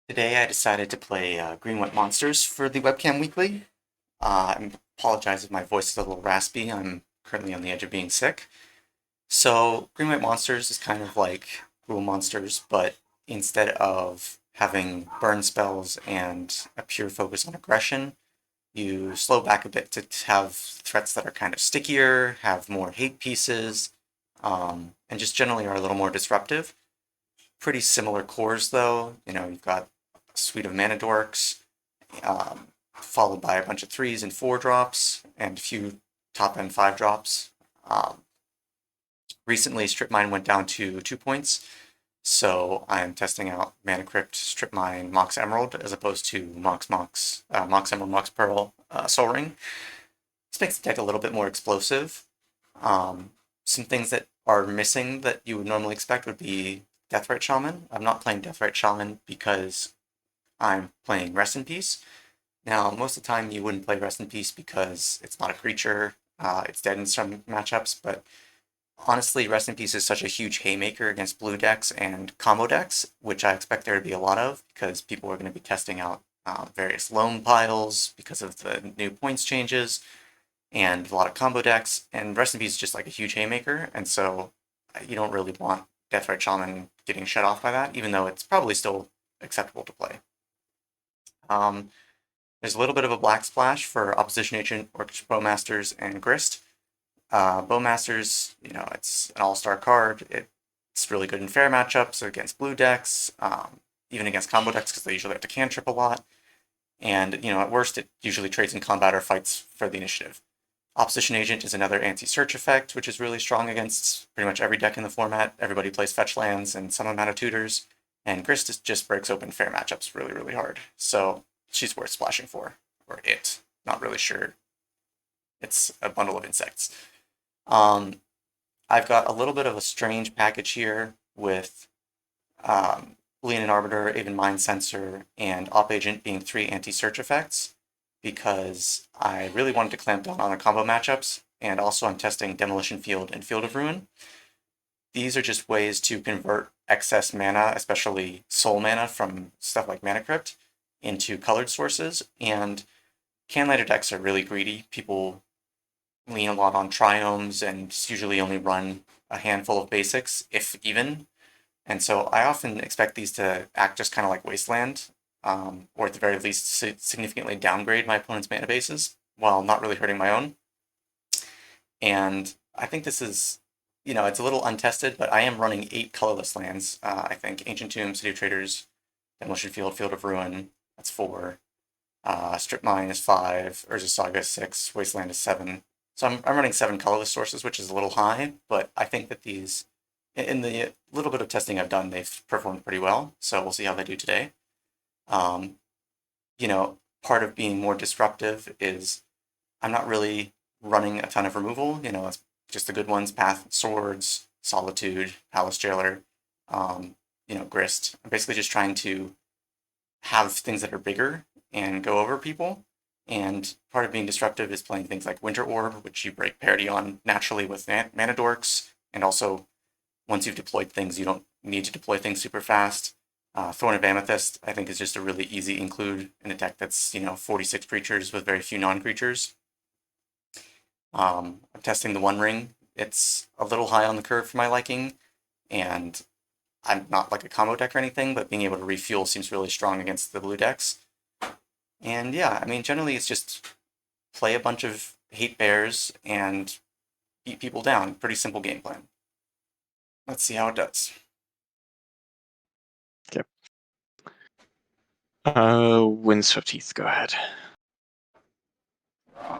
Today I decided to play Green White Monsters for the Webcam Weekly. I apologize if my voice is a little raspy. I'm currently on the edge of being sick. So Green White Monsters is kind of like Gruul Monsters, but instead of having burn spells and a pure focus on aggression, you slow back a bit to have threats that are kind of stickier, have more hate pieces, and just generally are a little more disruptive. Pretty similar cores though. You've got a suite of mana dorks, followed by a bunch of 3s and 4 drops, and a few top end 5 drops. Um, Recently, Strip Mine went down to 2 points, so I'm testing out Mana Crypt, Strip Mine, Mox Emerald, as opposed to Mox Emerald, Mox Pearl, Soul Ring. This makes the deck a little bit more explosive. Um, some things that are missing that you would normally expect would be Deathrite Shaman. I'm not playing Deathrite Shaman because I'm playing Rest in Peace. Now, most of the time you wouldn't play Rest in Peace because it's not a creature. It's dead in some matchups, but honestly, Rest in Peace is such a huge haymaker against blue decks and combo decks, which I expect there to be a lot of because people are going to be testing out various loam piles because of the new points changes and a lot of combo decks. And Rest in Peace is just like a huge haymaker, and so you don't really want Deathrite Shaman getting shut off by that, even though it's probably still acceptable to play. Um, there's a little bit of a black splash for Opposition Agent, Orcish Bowmasters, and Grist. Bowmasters, it's an all-star card. It's really good in fair matchups against blue decks, even against combo decks because they usually have to cantrip a lot. And, at worst, it usually trades in combat or fights for the initiative. Opposition Agent is another anti-search effect, which is really strong against pretty much every deck in the format. Everybody plays fetch lands and some amount of tutors, and Grist just breaks open fair matchups really, really hard. So she's worth splashing for, or it. Not really sure. It's a bundle of insects. Um, I've got a little bit of a strange package here with Leonin Arbiter, Aven Mind Sensor, and Op Agent being 3 anti-search effects because I really wanted to clamp down on the combo matchups, and also I'm testing Demolition Field and Field of Ruin. These are just ways to convert excess mana, especially soul mana from stuff like Mana Crypt, into colored sources, and Canlighter decks are really greedy. People lean a lot on triomes and usually only run a handful of basics, if even. And so I often expect these to act just kind of like Wasteland, or at the very least significantly downgrade my opponent's mana bases while not really hurting my own. And I think this is, it's a little untested, but I am running 8 colorless lands. I think Ancient Tomb, City of Traders, Demolition Field, Field of Ruin, that's 4. Strip Mine is 5, Urza Saga is 6, Wasteland is 7. So I'm running 7 colorless sources, which is a little high, but I think that these, in the little bit of testing I've done, they've performed pretty well. So we'll see how they do today. Um, Part of being more disruptive is I'm not really running a ton of removal. It's just the good ones: Path, Swords, Solitude, Palace Jailer, Grist. I'm basically just trying to have things that are bigger and go over people. And part of being disruptive is playing things like Winter Orb, which you break parity on naturally with Mana Dorks. And also, once you've deployed things, you don't need to deploy things super fast. Thorn of Amethyst, I think, is just a really easy include in a deck that's 46 creatures with very few non-creatures. I'm testing the One Ring. It's a little high on the curve for my liking, and I'm not like a combo deck or anything, but being able to refuel seems really strong against the blue decks. And yeah, I mean, generally it's just play a bunch of hate bears and beat people down. Pretty simple game plan. Let's see how it does. Yep. Windswept Heath, go ahead. Okay.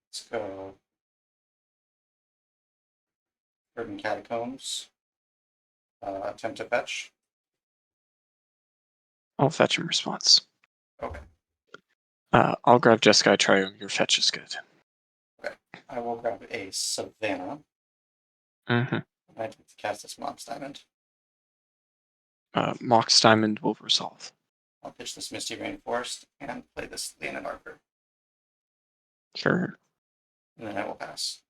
Let's go. Urban Catacombs. Attempt to fetch. I'll fetch in response. Okay. I'll grab Jeskai Triome. Your fetch is good. Okay. I will grab a Savannah. Mm-hmm. I have to cast this Mox Diamond. Mox Diamond will resolve. I'll pitch this Misty Rainforest and play this Leonin Arbiter. Sure. And then I will pass.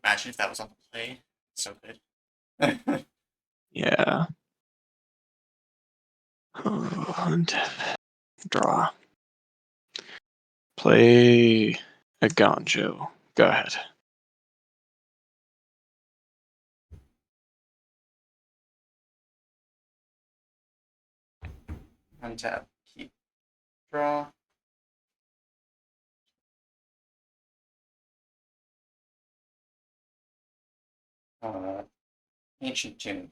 Imagine if that was on the play. So good. Yeah. And draw. Play a Ganjo. Go ahead. Untap. Keep. Draw. Ancient Tune.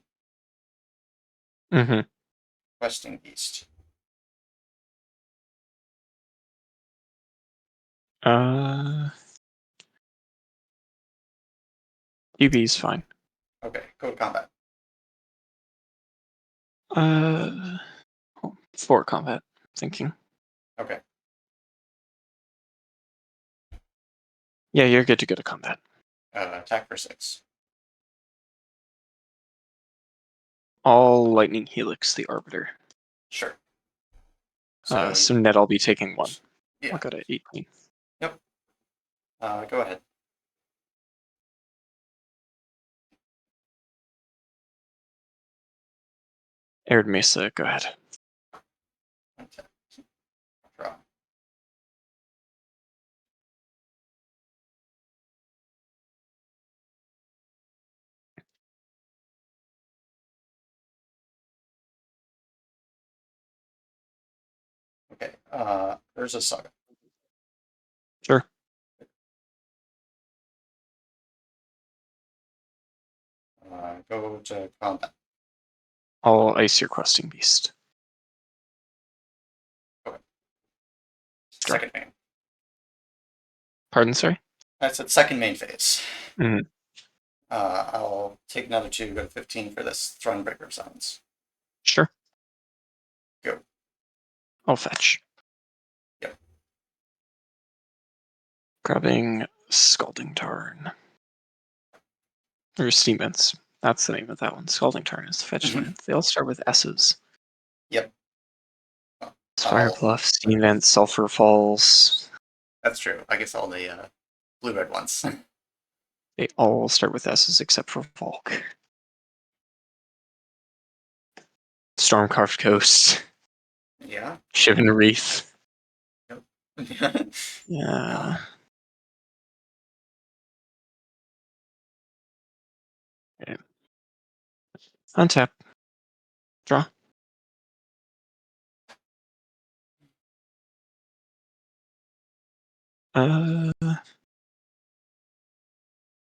Mm-hmm. Questing Beast. UB's fine. Okay, go to combat. Uh, for combat. Thinking. Okay. Yeah, you're good to go to combat. Attack for 6. All Lightning Helix, the Arbiter. Sure. So net I'll be taking 1. Yeah. I'll go to 18. Yep. Go ahead. Arid Mesa, go ahead. Untap. Keep. Draw. Okay. Urza Saga. Sure. Go to combat. I'll ice your Questing Beast. Okay. Draw. Second main. Pardon, sorry? I said second main phase. Mm-hmm. I'll take another 2, go to 15 for this Thronebreaker of Silence. Sure. Go. I'll fetch. Yep. Grabbing Scalding Tarn. Or Steam Vents. That's the name of that one. Scalding Tarn is the fetch land. They all start with S's. Yep. Fire Bluff, Steam Vent, Sulfur Falls. That's true. I guess all the blue-red ones. They all start with S's except for Volk. Stormcarved Coast. Yeah. Shivan Wreath. Yep. Yeah. Okay. Untap. Draw.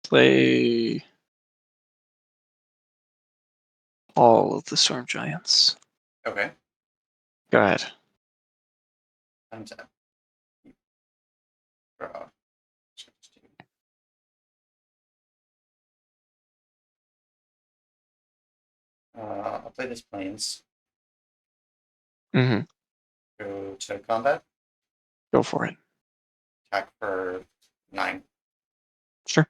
Play all of the Storm Giants. Okay. Go ahead. Untap. Draw. I'll play this Plains. Mm-hmm. Go to combat. Go for it. Attack for 9. Sure.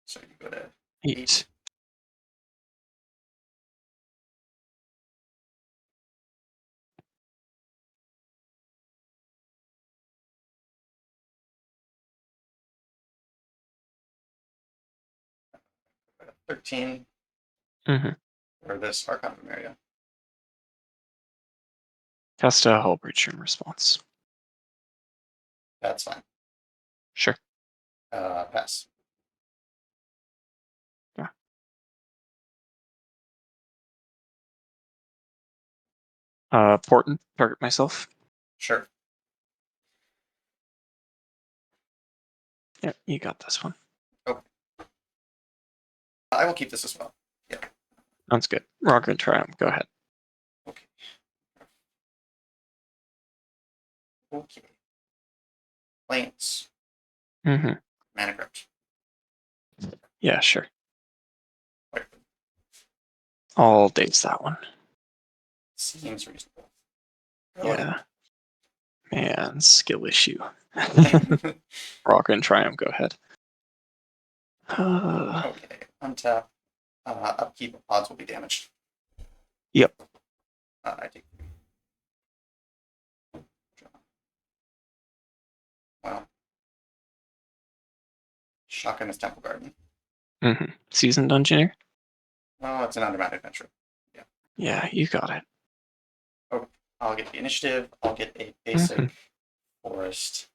So you go to 8. Go to 13 Mm-hmm. for this Archon area. Cast a Hull Breach in response. That's fine. Sure. Pass. Yeah. Portent, target myself. Sure. Yeah, you got this one. Okay. I will keep this as well. Yeah. Sounds good. Rocket Triumph, go ahead. Okay. Okay. Plains. Mm-hmm. Mana Crypt. Yeah, sure. Wait, All days that one. seems reasonable. Go Yeah. Man, skill issue. ahead. Rocket and Triumph, go ahead. Okay. Untap. Upkeep of pods will be damaged. Yep. I take 3. Wow. Shotgun is Temple Garden. Seasoned engineer? Oh, it's an underground adventure. Yeah, you got it. Oh, I'll get the initiative. I'll get a basic forest,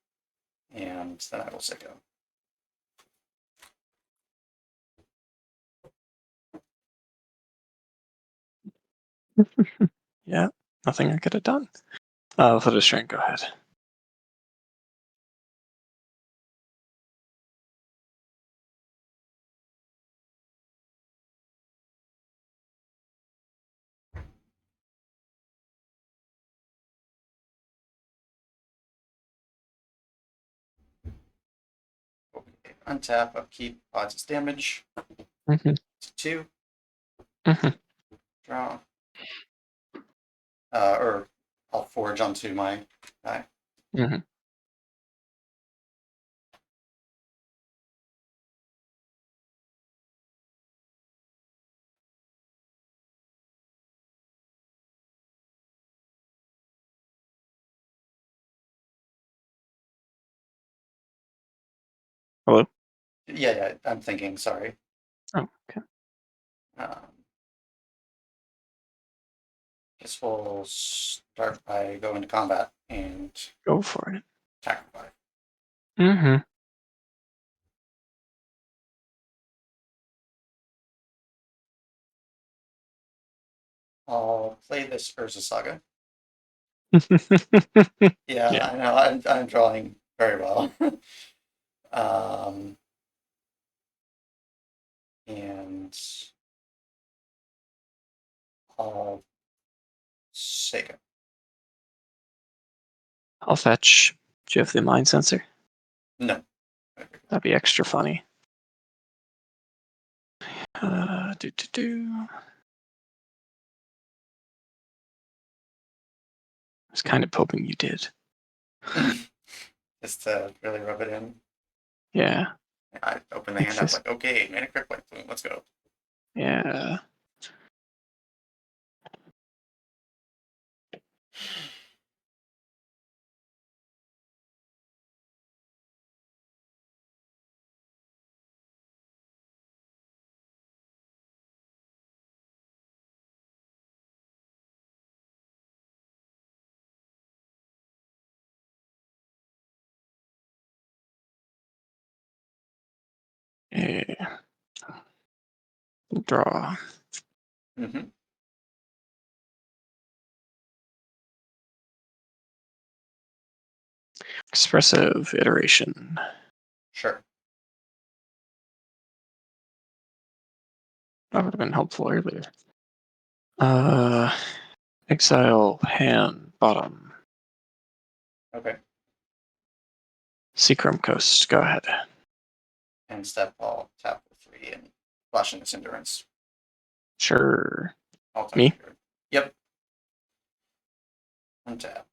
and then I will say go. Yeah, nothing I could have done. Let us try and go ahead. Okay, untap, upkeep, odds its damage. Mhm. To 2. Mhm. Draw. Or I'll forge onto my guy. Mhm. Hello? Yeah, I'm thinking, sorry. Oh, okay. Guess we'll start by going to combat and Go for it. attack 5. Mm-hmm. I'll play this Urza Saga. Yeah, Yeah. I know, I'm drawing very well. um, and I'll say go. I'll fetch. Do you have the mind sensor? No. That'd be extra funny. Do. I was kind of hoping you did. Just to really rub it in. Yeah. I open the Make hand, I was this. like, okay, mana crypt, like, let's go. Yeah. Yeah. Draw. Mm-hmm. Expressive iteration. Sure. That would have been helpful earlier. Exile hand bottom. Okay. Seachrome Coast. Go ahead. And step, I'll tap for 3 and flash in this endurance. Sure. I'll tap Me? for your. Yep. Untap.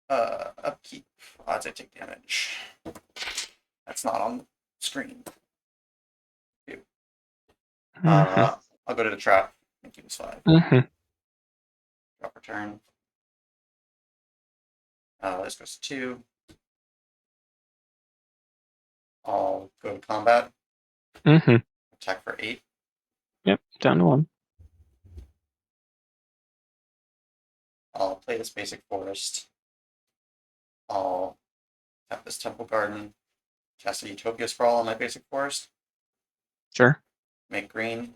Upkeep. Odds I take damage. That's not on the screen. Mm-hmm. I'll go to the trap and keep this 5. Mm-hmm. Drop return. This goes to 2. I'll go to combat. Mm-hmm. Attack for 8. Yep. Down to 1. I'll play this basic forest. I'll tap this temple garden. Cast a Utopia Sprawl on my basic forest. Sure. Make green.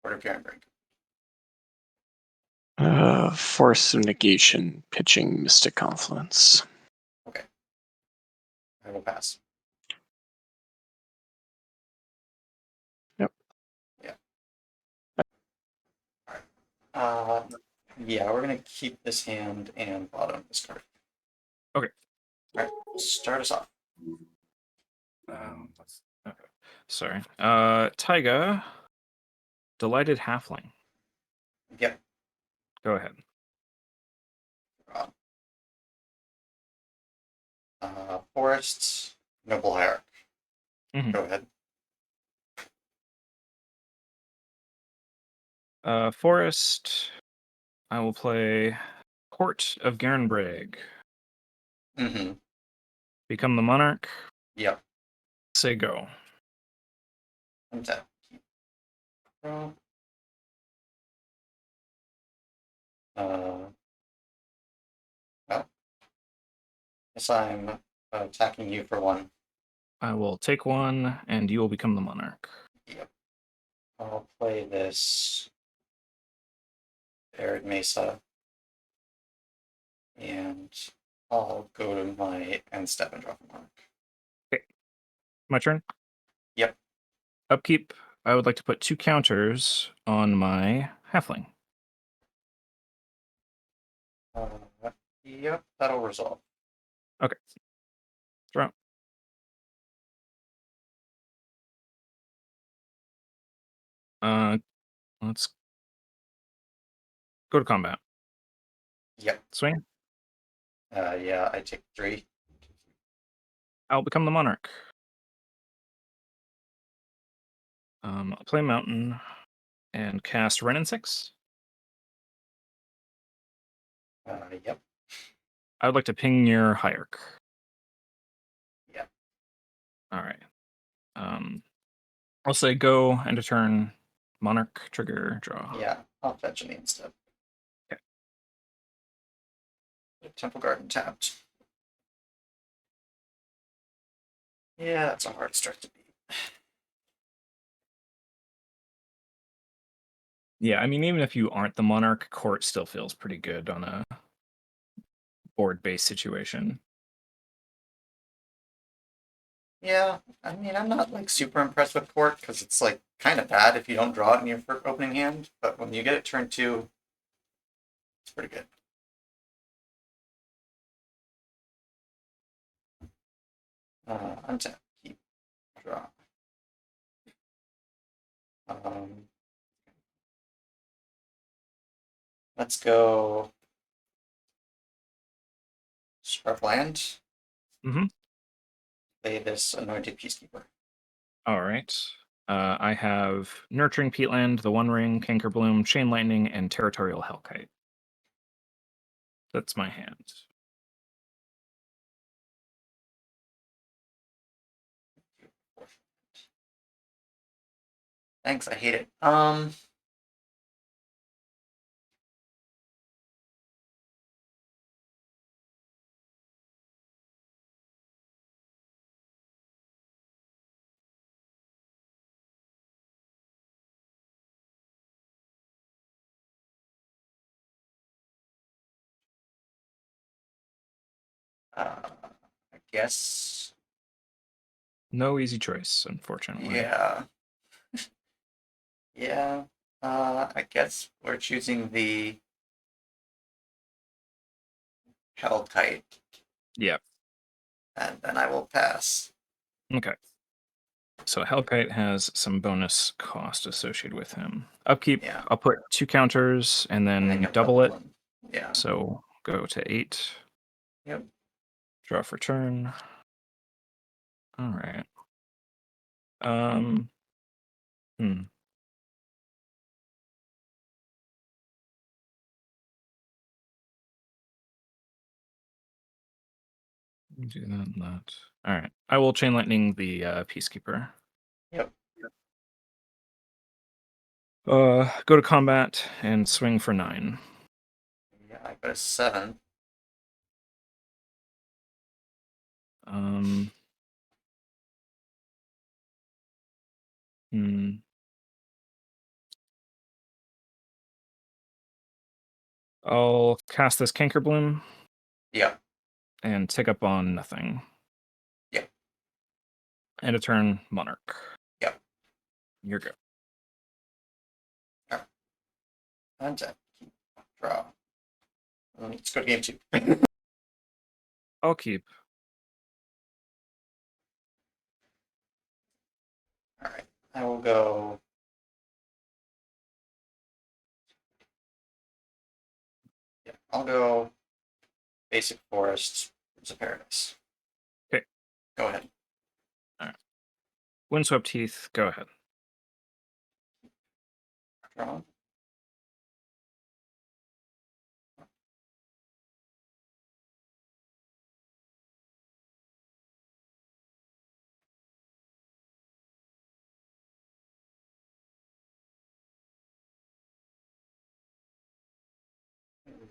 Order of Karen Break. Force of negation. Pitching Mystic Confluence. Okay. I will pass. Yep. Yeah. Alright. Yeah, we're gonna keep this hand and bottom this card. Okay. Alright, start us off. Okay. Sorry. Taiga, Delighted Halfling. Yep. Go ahead. Forests, Noble Hierarch. Mhm. Go ahead. Forest. I will play Court of Garenbrag. Mm-hmm. Become the monarch. Yep. Say go. Untap. Draw. Well, guess I'm attacking you for one. I will take one, and you will become the monarch. Yep. I'll play this Arid Mesa, and I'll go to my end step and draw a mark. My turn? Yep. Upkeep. I would like to put 2 counters on my halfling. Yep, that'll resolve. Okay. Draw. Let's go to combat. Yep. Swing. Yeah, I take 3. I'll become the monarch. I'll play mountain and cast Wrenn and 6. Yep. I would like to ping your hierarch. Yep. All right. I'll say go and a turn. Monarch trigger draw. Yeah, I'll fetch an instead. Okay. Temple Garden tapped. Yeah, that's a hard start to beat. Yeah, I mean, even if you aren't the monarch, court still feels pretty good on a board-based situation. Yeah, I mean, I'm not like super impressed with Court because it's like kind of bad if you don't draw it in your opening hand, but when you get it turn 2, it's pretty good. Untap, keep, draw. Let's go Scrubland. Mm-hmm. Play this Anointed Peacekeeper. All right. I have Nurturing Peatland, the One Ring, Cankerbloom, Chain Lightning, and Territorial Hellkite. That's my hand. Thanks, I hate it. I guess. No easy choice, unfortunately. Yeah. Yeah. I guess we're choosing the Hellkite, Yeah. and then I will pass. Okay. So Hellkite has some bonus cost associated with him. Upkeep, Yeah. I'll put 2 counters and And then you double it. them. Yeah. So go to 8. Yep. Draw for turn. All right. Hmm. Do that and that. All right. I will chain lightning the peacekeeper. Yep. Go to combat and swing for 9. Yeah, I got a 7. Hmm. I'll cast this Cankerbloom Yep. and take up on nothing. Yep. And a turn monarch. Yep. You're good. Untap, keep, draw. Let's go to game 2. I'll keep. Alright, I will go. Yeah, I'll go Basic Forest, Roots of Paradise. Okay. Go ahead. Windswept Heath, go ahead. Draw.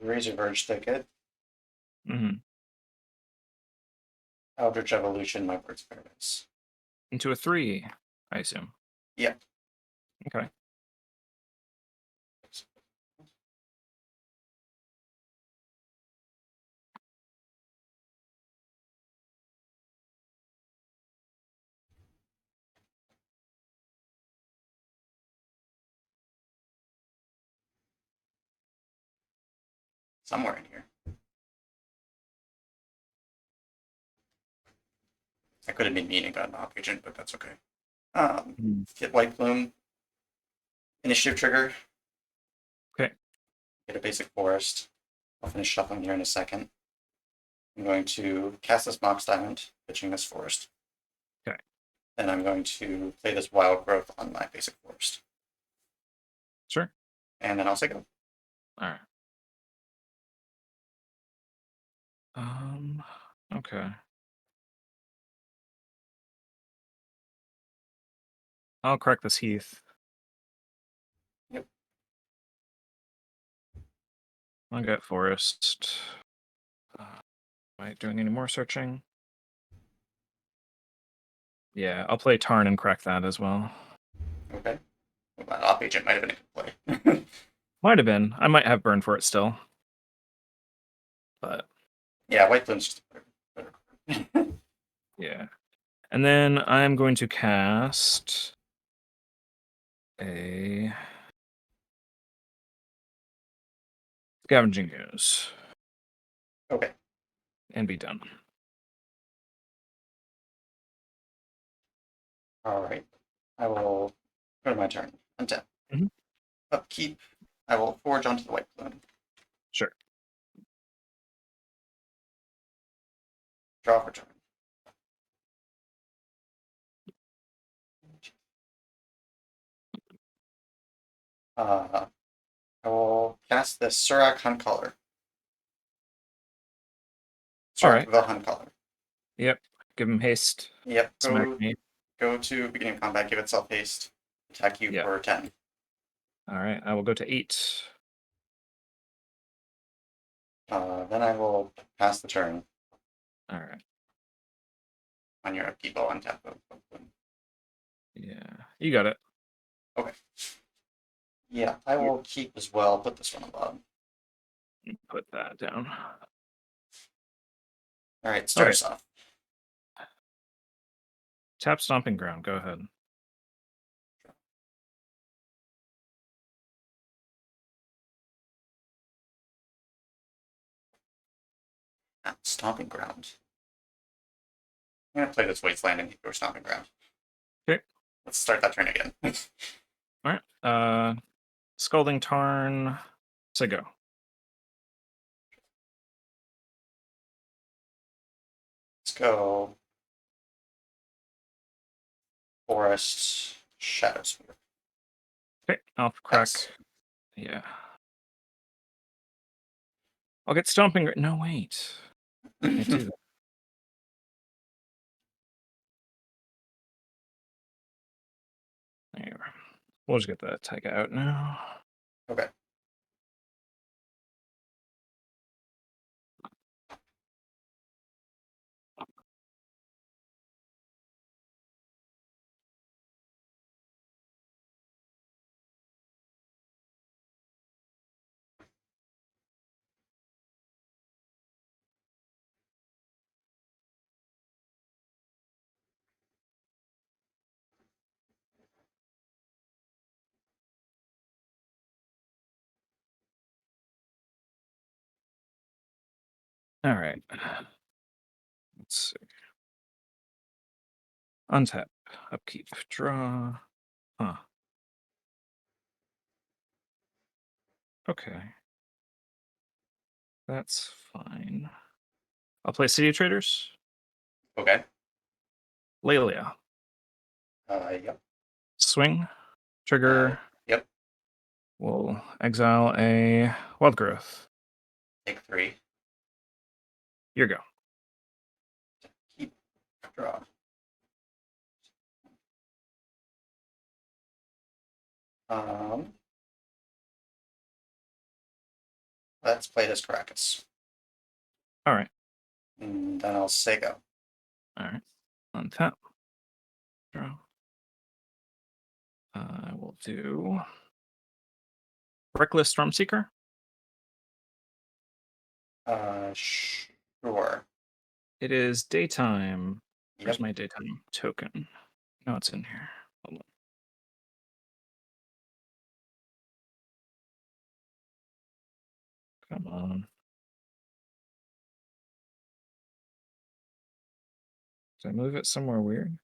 Razor Verge Thicket, Mm-hmm. Eldritch Evolution, Micro Experiments. Into a 3, I assume. Yep. Okay. Somewhere in here. I could have been mean and got an op agent, but that's okay. Get White Plume. Initiative trigger. Okay. Get a basic forest. I'll finish shuffling here in a second. I'm going to cast this Mox Diamond, pitching this forest. Okay. Then I'm going to play this Wild Growth on my basic forest. Sure. And then I'll say go. All right. Okay. I'll correct this Heath. Yep. I'll get Forest. Am I doing any more searching? Yeah, I'll play Tarn and correct that as well. Okay. Well, that op agent might have been a good play. Might have been. I might have burn for it still. But Yeah, White Plume's just a better. yeah. And then I'm going to cast a Scavenging Ooze Okay. and be done. All right. I will go to my turn. Untap. Mhm. Upkeep. I will forge onto the White Plume. Sure. Draw for turn. I will cast the Surak Hunt Collar. All right. The Hunt Collar. Yep. Give him haste. Yep. Smack me. Go to beginning of combat. Give itself haste. Attack you Yep. for 10. All right. I will go to 8. Then I will pass the turn. All right. On your upkeep, I'll untap the White Plume. Yeah. You got it. Okay. Yeah, I will keep as well. Put this one on the bottom. Put that down. All right, start Okay. us off. Tap Stomping Ground. Go ahead. Stomping Ground. I'm gonna play this Wasteland and go Stomping Ground. Okay. Let's start that turn again. All right. Scalding Tarn. Say go. Let's go. Forest Shadow Sphere. Okay. I'll crack. Pass. Yeah. I'll get Stomping. No, wait. Can't do that. There. We'll just get that tag out now. Okay. All right. Let's see. Untap. Upkeep. Draw. Huh. Okay. That's fine. I'll play City of Traders. Okay. Lelia. Yep. Swing. Trigger. Yep. We'll exile a Wild Growth. Take 3. Here you go. Keep. Draw. let's play this Caracas. All right. And then I'll say go. All right. Untap. Draw. I will do Reckless Stormseeker. Sure. It is daytime. Where's Yep. my daytime token? No, it's in here. Hold on. Come on. Did I move it somewhere weird?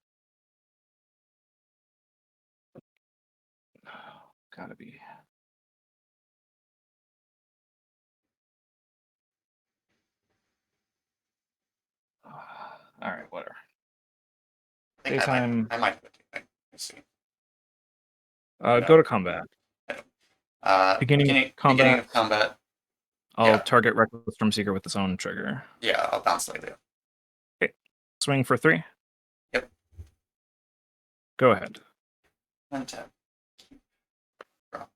Oh, gotta be. All right, whatever. I think Daytime. I might have it. Let's see. Go to combat. Beginning combat. of combat. I'll Yeah. target Reckless Stormseeker with its own trigger. Yeah, I'll bounce later. Okay. Swing for 3. Yep. Go ahead. Untap. Draw.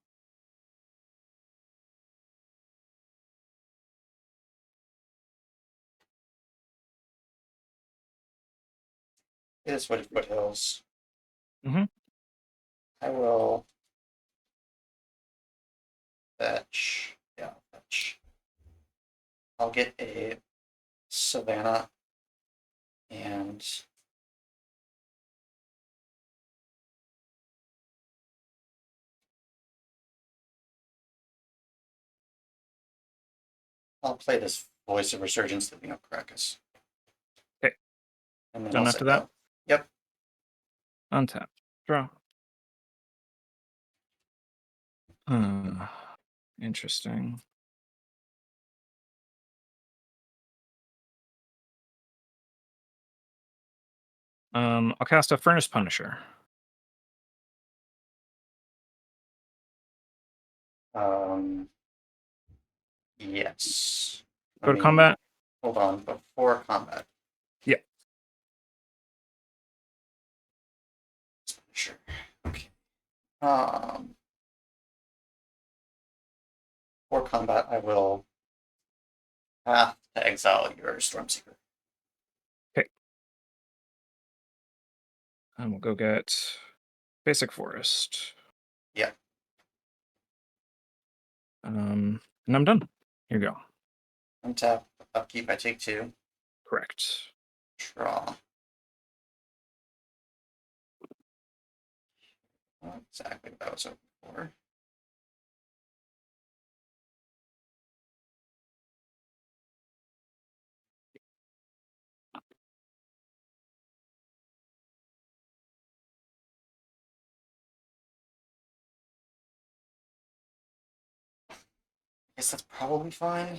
It is Wooded Foothills. Mhm. I will fetch. Yeah, fetch. I'll get a Savannah and I'll play this Voice of Resurgence to bring up Caracas. Okay. And then Done I'll after say that? go. Yep. Untap. Draw. Interesting. I'll cast a Furnace Punisher. Yes. Go to combat. Hold on, before combat. Yeah. Sure. Okay. For combat, I will have to exile your Stormseeker. And we'll go get Basic Forest. Yeah. And I'm done. Here you go. Untap, upkeep, I take 2. Correct. Draw. Not exactly what I was hoping for. Guess that's probably fine.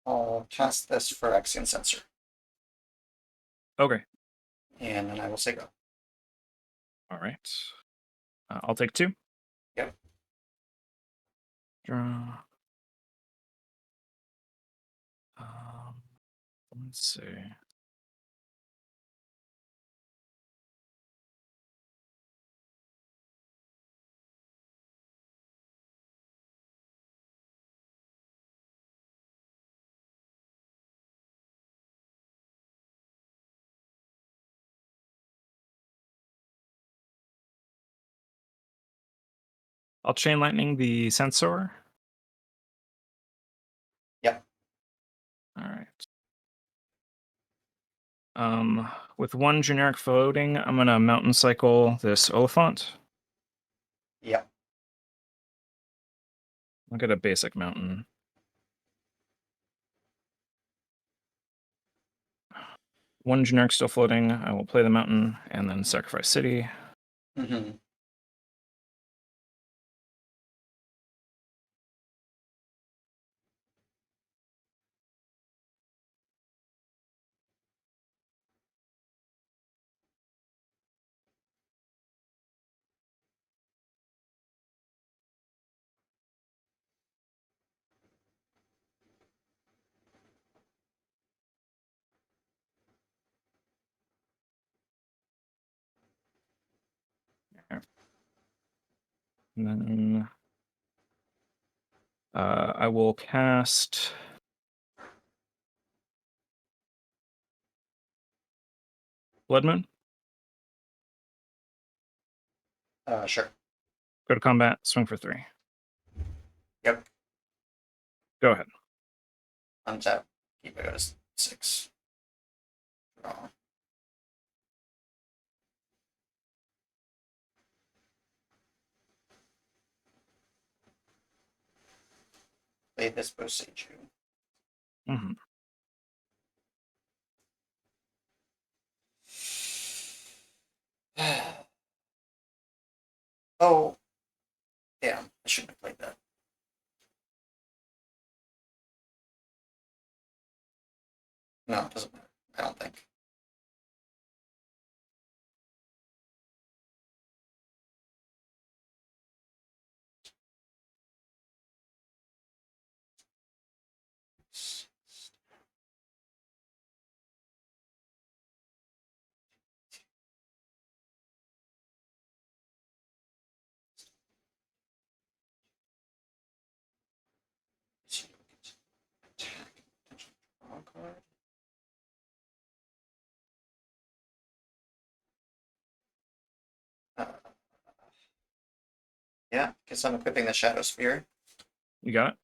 I'll cast this for Axion Sensor. Okay. And then I will say go. All right. I'll take 2. Yep. Draw. Let's see. I'll Chain Lightning the Sensor. Yep. All right. With 1 generic floating, I'm gonna Mountain Cycle this Oliphant. Yep. I'll get a basic mountain. One generic still floating. I will play the mountain and then sacrifice city. Mm-hmm. And then I will cast Blood Moon. Sure. Go to combat, swing for 3. Yep. Go ahead. Untap. Keep it as 6. Draw. Play this Boseiju. Mm-hmm. Oh, damn! I shouldn't have played that. No, it doesn't matter. I don't think. Attack. Draw card. Yeah, guess I'm equipping the Shadow Sphere You got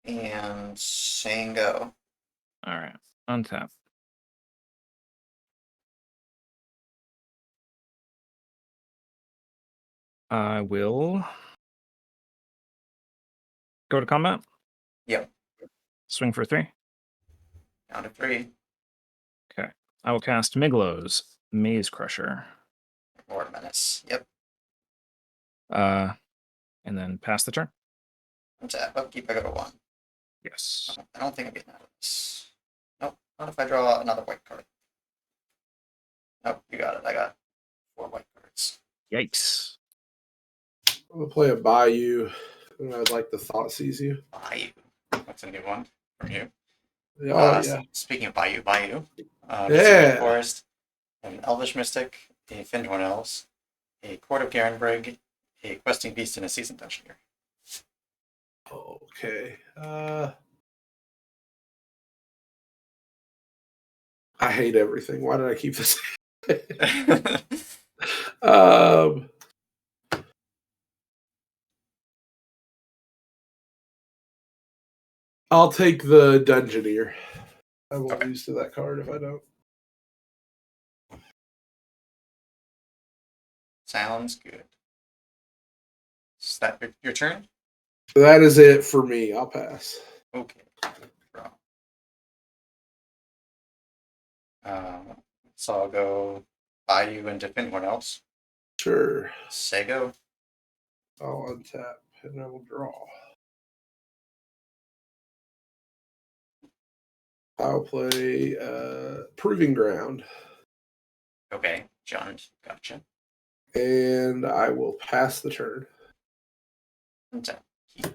it? and saying go. All right. Untap. I will go to combat. Yep. Swing for 3. Count of 3. Okay. I will cast Miglo's Maze Crusher. Lord Menace. Yep. And then pass the turn. Untap. Upkeep. I go to 1. Yes. I don't think I'm getting out of this. Nope. Not if I draw another white card. Nope. You got it. I got 4 white cards. Yikes. I'm gonna play a Bayou, and I'd like the Thoughtseize You. Bayou. That's a new one from you. Oh yeah, Speaking of Bayou. Yeah. Forest, an Elvish Mystic, a Findhorn Elves, a Court of Garenbrig, a Questing Beast, and a Seasoned Dungeoneer. okay. I hate everything. Why did I keep this? I'll take the Dungeoneer. I won't lose to that card if I don't. Sounds good. Is that your turn? That is it for me. I'll pass. Okay. Draw. So I'll go Bayou and Findhorn Elves. Sure. Sego. I'll untap and I will draw. I'll play Proving Ground. Okay. John. Gotcha. And I will pass the turn. Untap. Keep.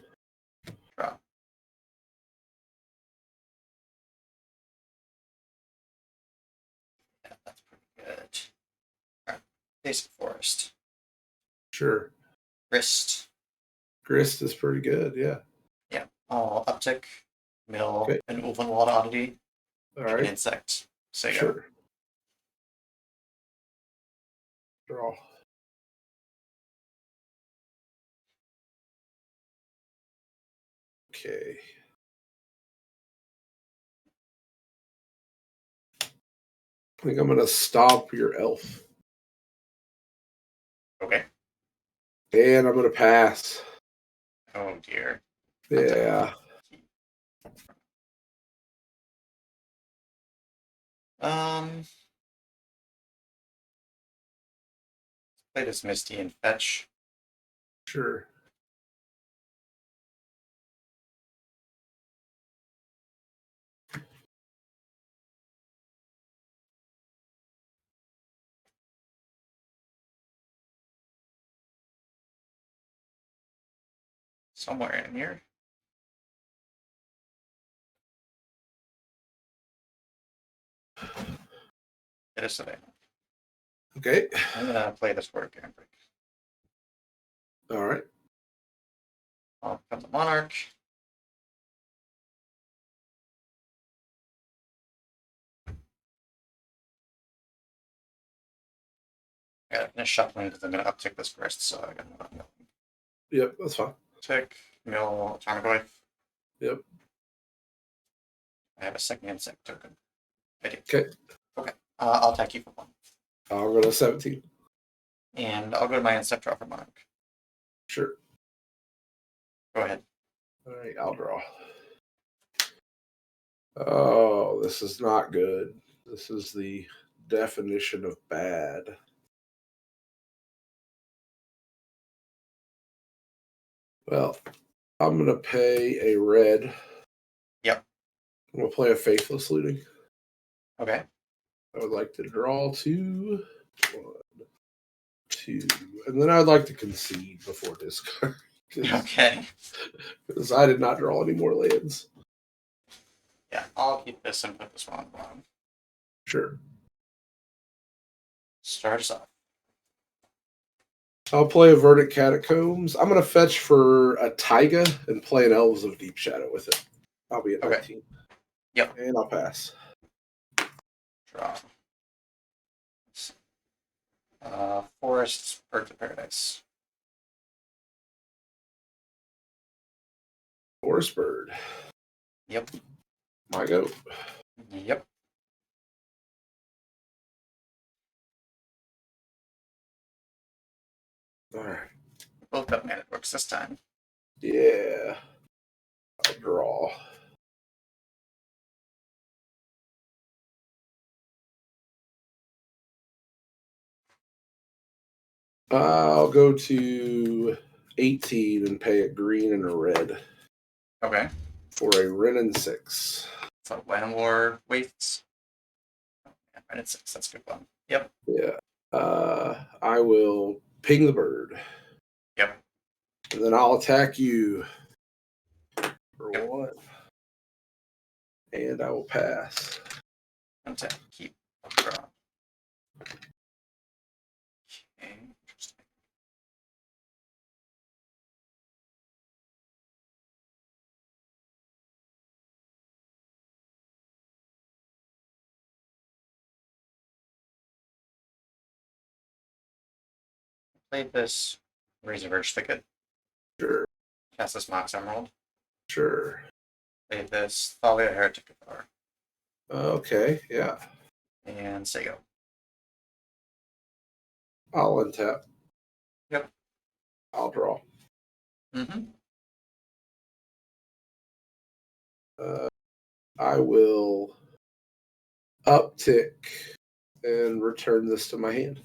Draw. Yeah, that's pretty good. Alright. Basic Forest. Sure. Wrist. Grist is pretty good, yeah. Yeah. I'll uptick, mill, Okay. an Ulvenwald Oddity, All an right. Insect. Sego. Sure. Draw. Okay. I think I'm going to stop your elf. Okay. And I'm going to pass. Oh dear. Yeah. Play this Misty and fetch. Sure. Somewhere in here. It is today. Okay. I'm gonna play this word Garenbrig. All right. I'll become the monarch. I gotta finish shuffling because I'm gonna uptick this first, so I gotta Yep, that's fine. tick, mill, Tarmogoyf. Yep. I have a second insect token. I do. Okay. Okay. I'll attack you for 1. I'll go to 17. And I'll go to my insect draw for monarch. Sure. Go ahead. All right, I'll draw. Oh, this is not good. This is the definition of bad. Well, I'm going to pay a red. Yep. I'm going to play a Faithless Looting. Okay. I would like to draw 2, 1, 2, and then I would like to concede before discard. Okay. Because I did not draw any more lands. Yeah, I'll keep this and put this one on the bottom. Sure. Start us off. I'll play a Verdict Catacombs. I'm going to fetch for a Taiga and play an Elves of Deep Shadow with it. I'll be at 19. Yep. And I'll pass. Draw. Forest, Birds of Paradise. Forest Bird. Yep. My go. Yep. All right. Both got mana books this time. Yeah. I'll draw. I'll go to 18 and pay a green and a red Okay. for a Wren and 6. So Landlord waits. Oh, yeah, right at 6. That's a good one. Yep. Yeah. I will ping the bird. Yep. And then I'll attack you for 1. And I will pass. Untap. Keep. Draw. Okay. Interesting. Played this Razor Verge Thicket. Sure. Cast this Mox Emerald. Sure. Played this Thalia Heretic Cathar. Okay. Yeah. And Sego. I'll untap. Yep. I'll draw. Mm-hmm. I will uptick and return this to my hand.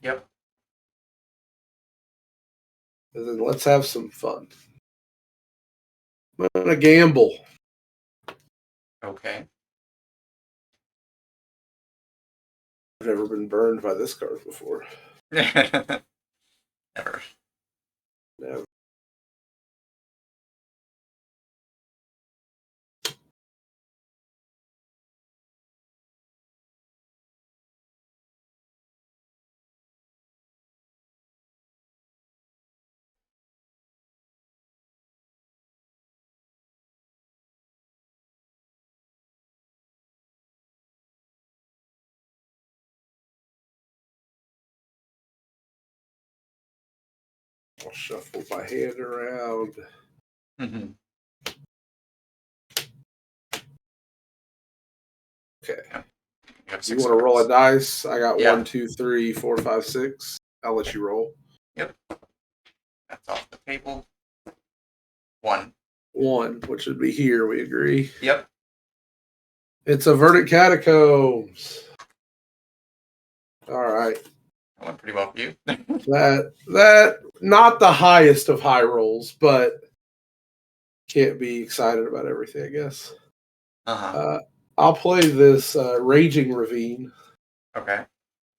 Yep. And then let's have some fun. I'm going to gamble. Okay. I've never been burned by this card before. Never. Never. I'll shuffle my hand around. Mm-hmm. Okay. You have You 6 want to roll a cards. dice? I got Yeah. 1, 2, 3, 4, 5, 6. I'll let you roll. That's off the table. 1. 1, which would be here. We agree. Yep. It's a Verdict Catacombs. All right. That went pretty well for you. That not the highest of high rolls, but can't be excited about everything, I guess. Uh-huh. I'll play this Raging Ravine Okay.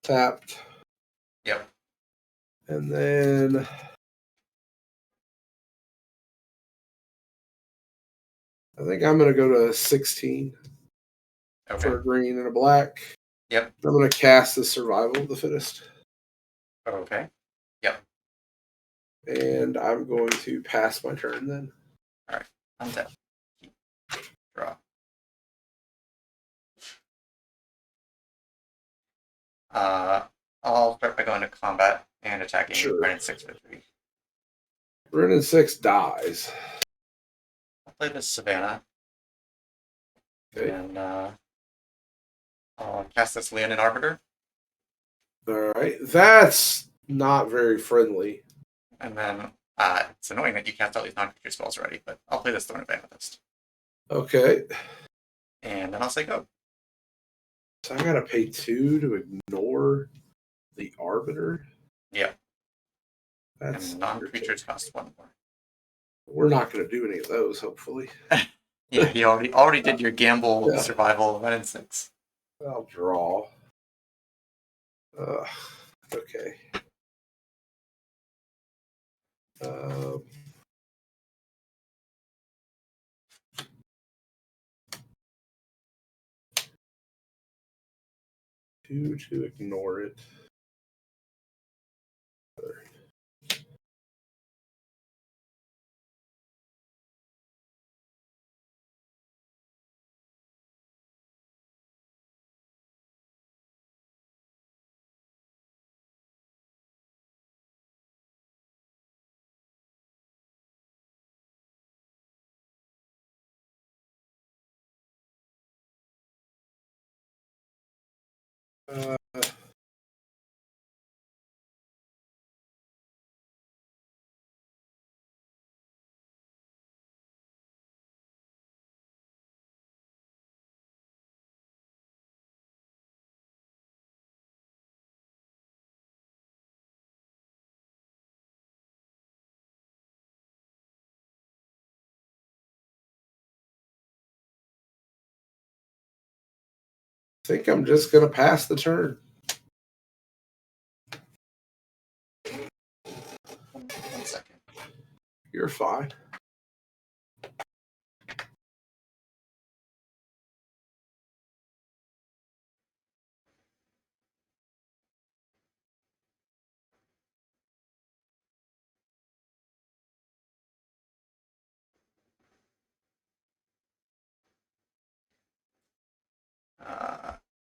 tapped. Yep. And then I think I'm going to go to 16 Okay. for a green and a black. Yep. I'm going to cast the Survival of the Fittest. Okay. And I'm going to pass my turn then. Untap. Draw. I'll start by going to combat and attacking Sure. Brennan 6 for 3. Brennan 6 dies. I'll play this Savannah. Okay. And I'll cast this Leonin Arbiter. All right. That's not very friendly. And then it's annoying that you cast all these non-creature spells already, but I'll play this Thorn of Amethyst. Okay. And then I'll say go. So I gotta pay 2 to ignore the Arbiter. Yeah. That's And non-creatures cost 1 more. We're not gonna do any of those, hopefully. Yeah, you already did your gamble Yeah. survival Brennan 6. I'll draw. Okay. Um, two to ignore it. Uh, I think I'm just gonna pass the turn. 1 second. You're fine.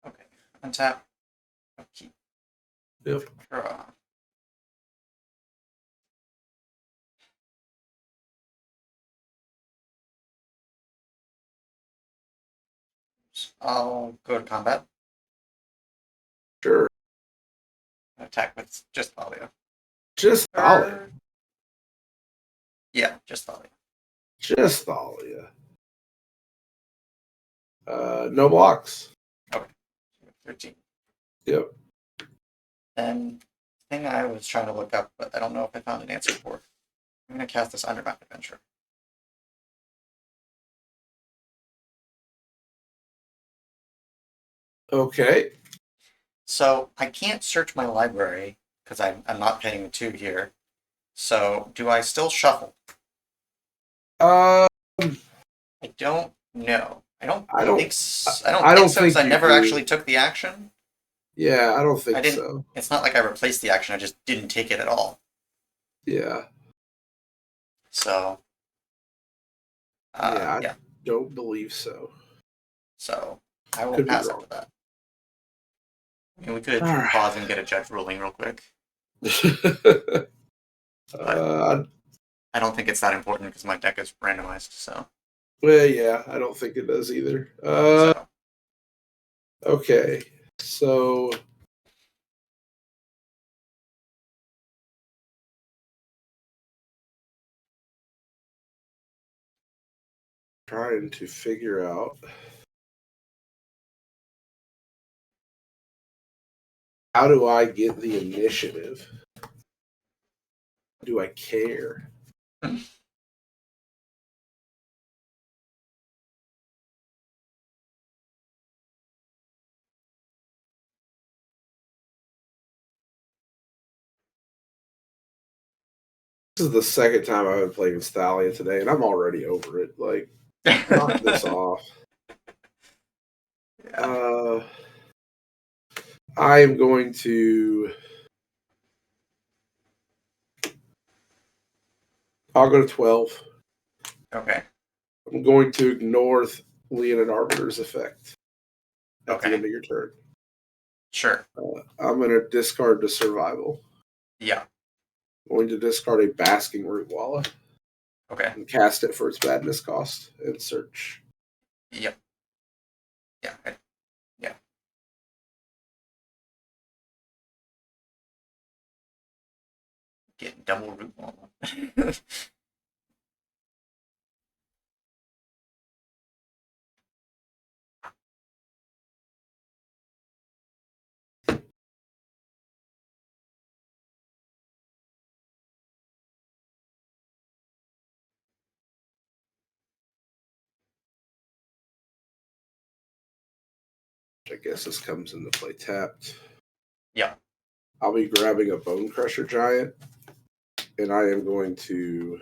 Okay. Untap. Keep. Yep. Draw. I'll go to combat. Sure. Attack with just Thalia. Just Thalia. Yeah, just Thalia. Just Thalia. No blocks. 13. Yep. Then thing I was trying to look up, but I don't know if I found an answer for. I'm going to cast this Underbound Adventure. Okay. So I can't search my library because I'm not paying the 2 here. So do I still shuffle? Um, I don't know. I don't I don't think so. I don't I think don't so because think I you never do. actually took the action. Yeah, I don't think I didn't. so. It's not like I replaced the action. I just didn't take it at all. Yeah. So. Yeah, I Yeah. don't believe so. So I will Could be pass wrong. after that. I mean, we could All right. pause and get a judge ruling real quick. I don't think it's that important because my deck is randomized. So. Well, yeah, I don't think it does either. So. Okay, so trying to figure out how do I get the initiative? Do I care? This is the second time I've been playing with Thalia today, and I'm already over it. Like, knock this off. Yeah. I am going to I'll go to 12. Okay. I'm going to ignore Leonin Arbiter's effect at Okay. the end of your turn. Sure. I'm going to discard the survival. Yeah. I'm going to discard a Basking Root Walla Okay. and cast it for its badness cost and search. Yep. Yeah. Yeah. Get double root wall. I guess this comes into play tapped. Yeah. I'll be grabbing a Bone Crusher Giant, and I am going to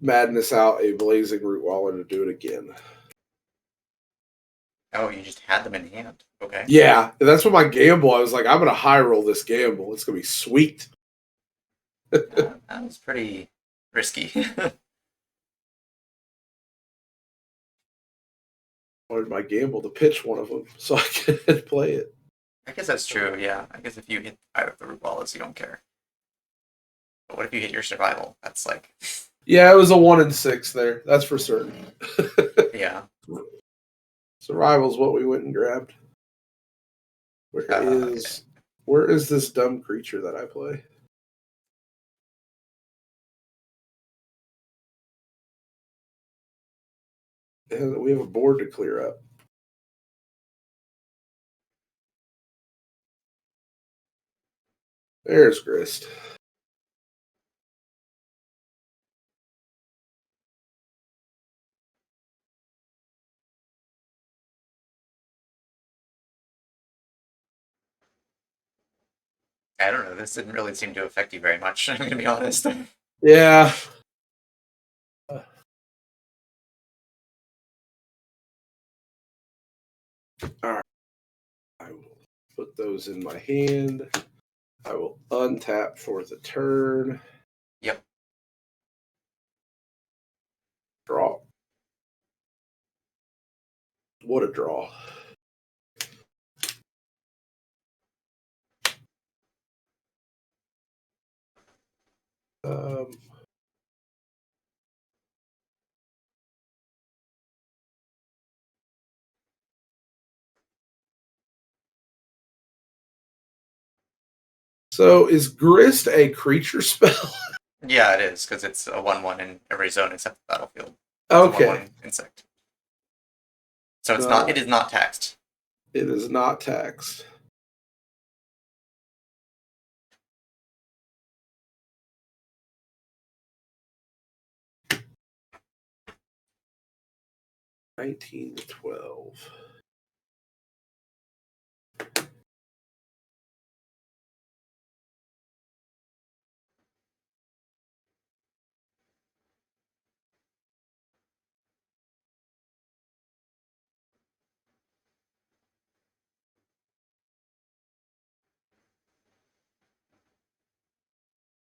madness out a Blazing Root Walla to do it again. Oh, you just had them in hand. Okay. Yeah, that's what my gamble. I was like, I'm going to high roll this gamble. It's going to be sweet. That was pretty risky. I wanted my gamble to pitch one of them so I could play it. I guess that's true, yeah. I guess if you hit either of the root walls, you don't care. But what if you hit your survival? That's like, Yeah, it was a 1 in 6 there. That's for certain. yeah. Survival's what we went and grabbed. Where is this dumb creature that I play? And we have a board to clear up. There's Grist. I don't know. This didn't really seem to affect you very much, I'm going to be honest. Yeah. Alright. I will put those in my hand. I will untap for the turn. Yep. Draw. What a draw. Um, so is Grist a creature spell? Yeah, it is, because it's a 1/1 in every zone except the battlefield. It's Okay. a 1/1 insect. So it's not. It is not taxed. It is not taxed. $19 to $12.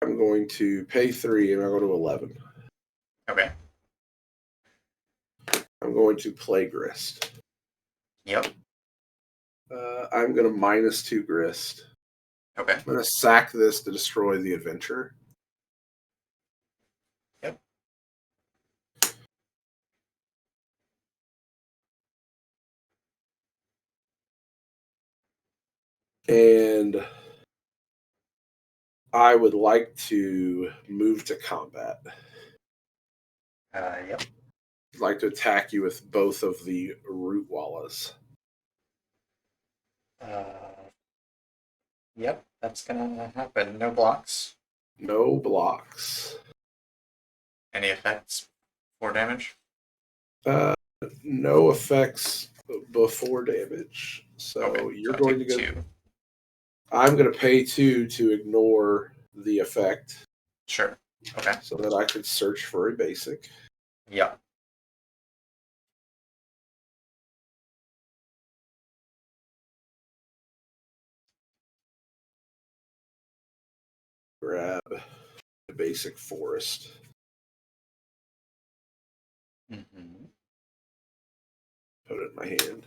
I'm going to pay 3 and I'll go to 11. Okay. I'm going to play Grist. Yep. I'm going to -2 Grist. Okay. I'm going to sack this to destroy the adventure. Yep. And I would like to move to combat. Yep. I'd like to attack you with both of the root wallas. Yep. That's gonna happen. No blocks. No blocks. Any effects? 4 damage. No effects before damage. So Okay. you're so going to take go. 2. I'm going to pay 2 to ignore the effect. Sure. Okay. So that I could search for a basic. Yeah. Grab basic forest. Mm-hmm. Put it in my hand.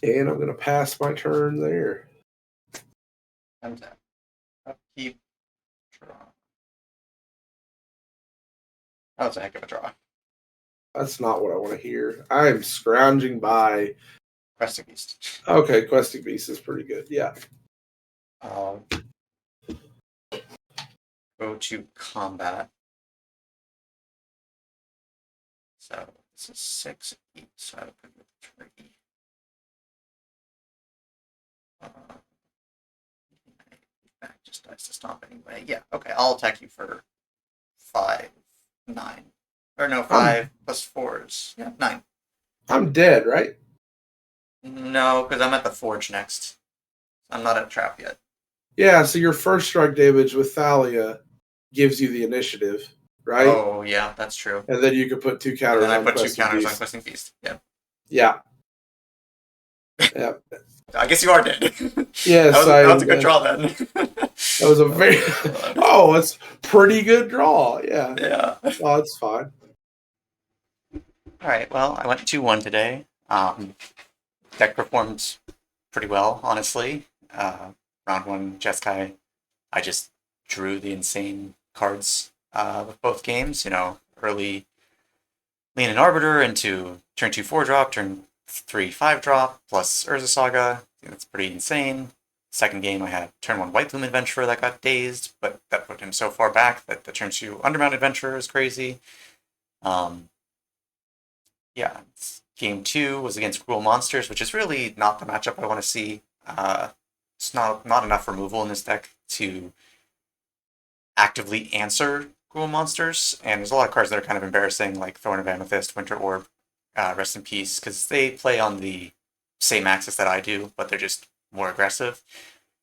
And I'm going to pass my turn there. Untap. Upkeep. Draw. That was a heck of a draw. That's not what I want to hear. I'm scrounging by. Questing Beast. Okay, Questing Beast is pretty good. Yeah. Go to combat. So this is 6, 8, so I would put it with 3. Back just dies to stomp anyway. Yeah, okay, I'll attack you for 5, 9. Or no, 5 plus 4 is 9. I'm dead, right? No, because I'm at the forge next. I'm not at trap yet. Yeah, so your first strike damage with Thalia gives you the initiative, right? Oh, yeah, that's true. And then you can put 2 counters And then on I put 2 Questing counters on Beast. Questing Beast. Yeah. Yeah. Yeah. I guess you are dead. Yes, that was a good draw then. That was a very oh, it's pretty good draw. Yeah. Yeah. Oh, it's fine. All right. Well, I went 2-1 today. Deck performed pretty well, honestly. Round 1, Jeskai, I just drew the insane cards with both games. You know, early Lean and Arbiter into turn 2 4-drop, turn 3 5-drop, plus Urza Saga. That's pretty insane. Second game, I had turn 1 White Bloom Adventurer that got dazed, but that put him so far back that the turn 2 Undermount Adventurer is crazy. Yeah, game 2 was against Gruul Monsters, which is really not the matchup I want to see. It's not enough removal in this deck to actively answer Gruul Monsters, and there's a lot of cards that are kind of embarrassing, like Thorn of Amethyst, Winter Orb, Rest in Peace, because they play on the same axis that I do, but they're just more aggressive.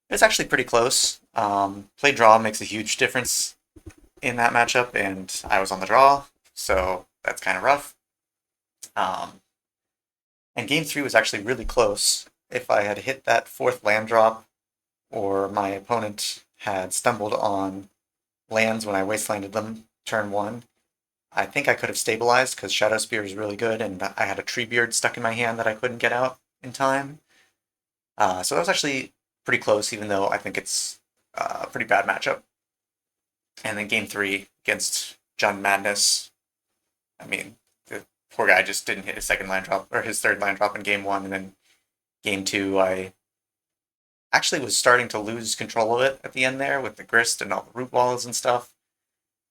It's actually pretty close. Play draw makes a huge difference in that matchup, and I was on the draw, so that's kind of rough. And game 3 was actually really close. If I had hit that 4th land drop, or my opponent had stumbled on lands when I wastelanded them turn 1, I think I could have stabilized because Shadow Spear is really good, and I had a Treebeard stuck in my hand that I couldn't get out in time. So that was actually pretty close, even though I think it's a pretty bad matchup. And then game 3 against John Madness, I mean, the poor guy just didn't hit his second land drop, or his third land drop in game 1, and then game 2, I actually was starting to lose control of it at the end there with the Grist and all the root walls and stuff.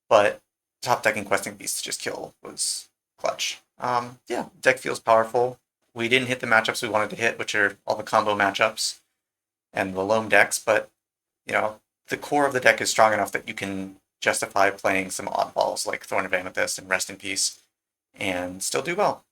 But top decking Questing Beast to just kill was clutch. Yeah, deck feels powerful. We didn't hit the matchups we wanted to hit, which are all the combo matchups and the loam decks, but you know, the core of the deck is strong enough that you can justify playing some oddballs like Thorn of Amethyst and Rest in Peace and still do well.